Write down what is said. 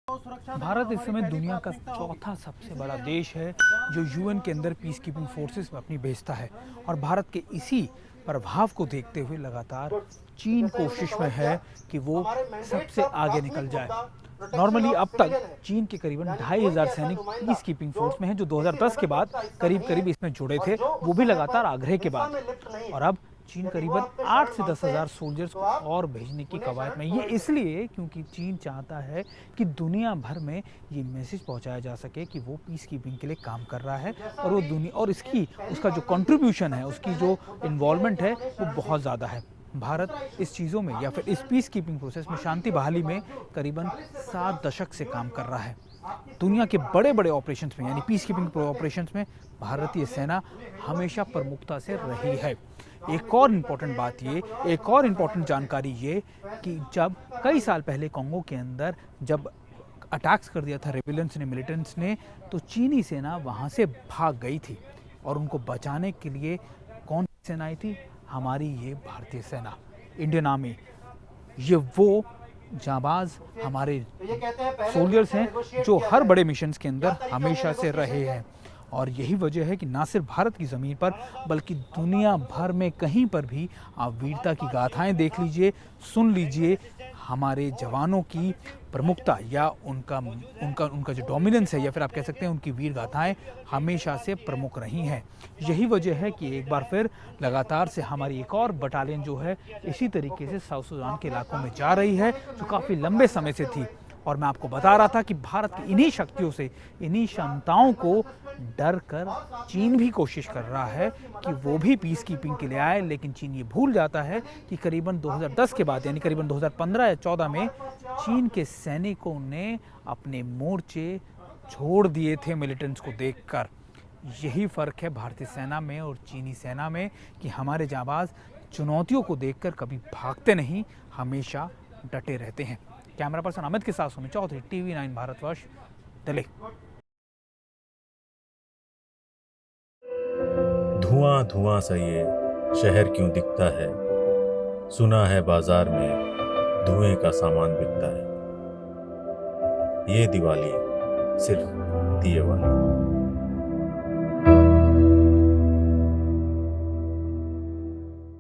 भारत इस समय दुनिया का चौथा सबसे बड़ा देश है जो यूएन के अंदर पीस कीपिंग फोर्सेस में अपनी भेजता है। और भारत के इसी प्रभाव को देखते हुए लगातार चीन कोशिश में है कि वो सबसे आगे निकल जाए। नॉर्मली अब तक चीन के करीबन 2500 सैनिक पीस कीपिंग फोर्स में हैं, जो 2010 के बाद करीब करीब इसमें जुड़े थे, वो भी लगातार आग्रह के बाद। और अब चीन करीबन 8 से 10,000 सोल्जर्स को और भेजने की कवायद में। ये इसलिए क्योंकि चीन चाहता है कि दुनिया भर में ये मैसेज पहुंचाया जा सके कि वो पीस कीपिंग के लिए काम कर रहा है, और वो दुनिया और उसका जो कंट्रीब्यूशन है, उसकी जो इन्वॉल्वमेंट है, वो बहुत ज़्यादा है। भारत इस चीज़ों में या फिर इस पीस कीपिंग प्रोसेस में, शांति बहाली में करीबन 7 दशक से काम कर रहा है। दुनिया के बड़े बड़े ऑपरेशंस में यानी पीस कीपिंग ऑपरेशंस में भारतीय सेना हमेशा प्रमुखता से रही है। एक और इम्पोर्टेंट जानकारी ये कि जब कई साल पहले कोंगो के अंदर जब अटैक्स कर दिया था रेबेलियंस ने, मिलिटेंट्स ने, तो चीनी सेना वहाँ से भाग गई थी। और उनको बचाने के लिए कौन सी सेना आई थी? हमारी ये भारतीय सेना, इंडियन आर्मी। ये वो जाबाज हमारे सोल्जर्स हैं जो हर बड़े मिशंस के अंदर हमेशा से रहे हैं। और यही वजह है कि ना सिर्फ भारत की ज़मीन पर बल्कि दुनिया भर में कहीं पर भी आप वीरता की गाथाएं देख लीजिए, सुन लीजिए। हमारे जवानों की प्रमुखता या उनका जो डोमिनेंस है, या फिर आप कह सकते हैं उनकी वीर गाथाएं हमेशा से प्रमुख रही हैं। यही वजह है कि एक बार फिर लगातार से हमारी एक और बटालियन जो है इसी तरीके से साउथ सुडान के इलाकों में जा रही है, जो काफ़ी लंबे समय से थी। और मैं आपको बता रहा था कि भारत की इन्हीं शक्तियों से, इन्हीं क्षमताओं को डर कर चीन भी कोशिश कर रहा है कि वो भी पीस कीपिंग के लिए आए। लेकिन चीन ये भूल जाता है कि करीबन 2010 के बाद यानी करीबन 2015 या 14 में चीन के सैनिकों ने अपने मोर्चे छोड़ दिए थे मिलिटेंट्स को देखकर। यही फ़र्क है भारतीय सेना में और चीनी सेना में कि हमारे जाबाज चुनौतियों को देखकर कभी भागते नहीं, हमेशा डटे रहते हैं। कैमरा पर्सन अमित के साथ सुमित चौधरी, TV9 भारतवर्ष, दिल्ली। धुआं धुआं सा ये शहर क्यों दिखता है, सुना है बाजार में धुएं का सामान बिकता है। ये दिवाली सिर्फ दिए वाली।